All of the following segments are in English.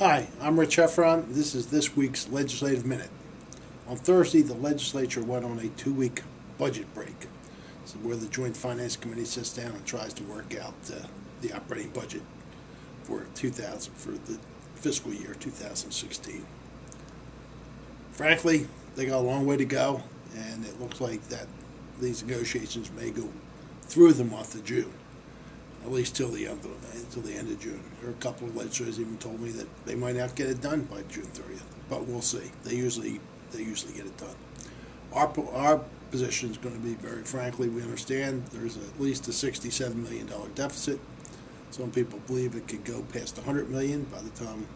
Hi, I'm Rich Heffron. This is this week's Legislative Minute. On Thursday, the legislature went on a 2-week budget break. This is where the Joint Finance Committee sits down and tries to work out the operating budget for the fiscal year 2016. Frankly, they got a long way to go, and it looks like that these negotiations may go through the month of June, at least till the end of June. There are a couple of legislators even told me that they might not get it done by June 30th, but we'll see. They usually get it done. Our position is going to be, very frankly, we understand there's at least a $67 million deficit. Some people believe it could go past $100 million by the time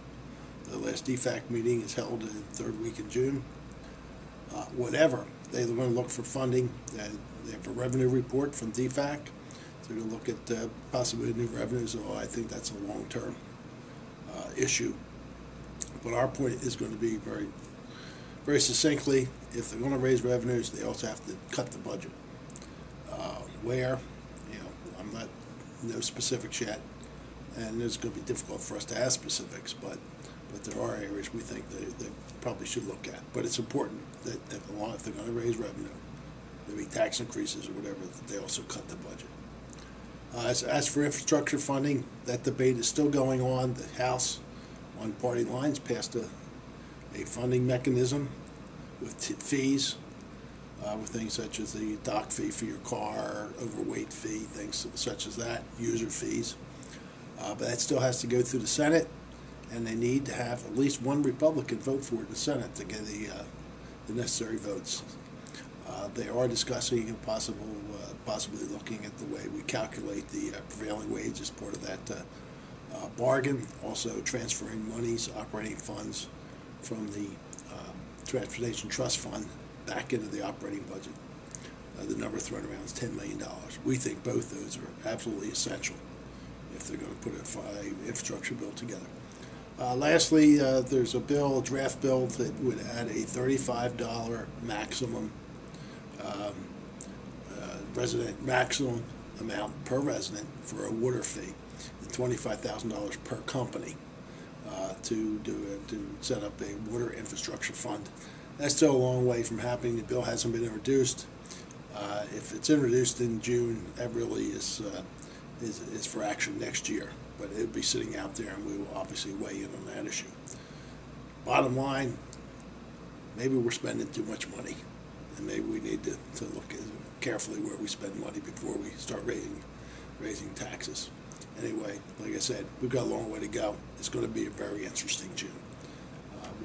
the last DFAC meeting is held in the third week in June. Whatever, they're going to look for funding. They have a revenue report from DFAC. They're going to look at possibly new revenues. Oh, I think that's a long-term issue. But our point is going to be very, very succinctly, if they're going to raise revenues, they also have to cut the budget. Where, I'm not no specifics yet, and it's going to be difficult for us to ask specifics, but there are areas we think they probably should look at. But it's important that if they're going to raise revenue, maybe tax increases or whatever, that they also cut the budget. As for infrastructure funding, that debate is still going on. The House, on party lines, passed a funding mechanism with fees, with things such as the dock fee for your car, overweight fee, things such as that, user fees. But that still has to go through the Senate, and they need to have at least one Republican vote for it in the Senate to get the necessary votes. They are discussing and possibly looking at the way we calculate the prevailing wage as part of that bargain. Also transferring monies, operating funds from the Transportation Trust Fund back into the operating budget. The number thrown around is $10 million. We think both those are absolutely essential if they're going to put an infrastructure bill together. Lastly, there's a draft bill that would add a $35 maximum resident maximum amount per resident for a water fee, and $25,000 per company to set up a water infrastructure fund. That's still a long way from happening. The bill hasn't been introduced. If it's introduced in June, that really is for action next year. But it'll be sitting out there, and we will obviously weigh in on that issue. Bottom line, maybe we're spending too much money, and maybe we need to look carefully where we spend money before we start raising taxes. Anyway, like I said, we've got a long way to go. It's going to be a very interesting June.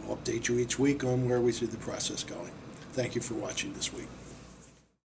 We'll update you each week on where we see the process going. Thank you for watching this week.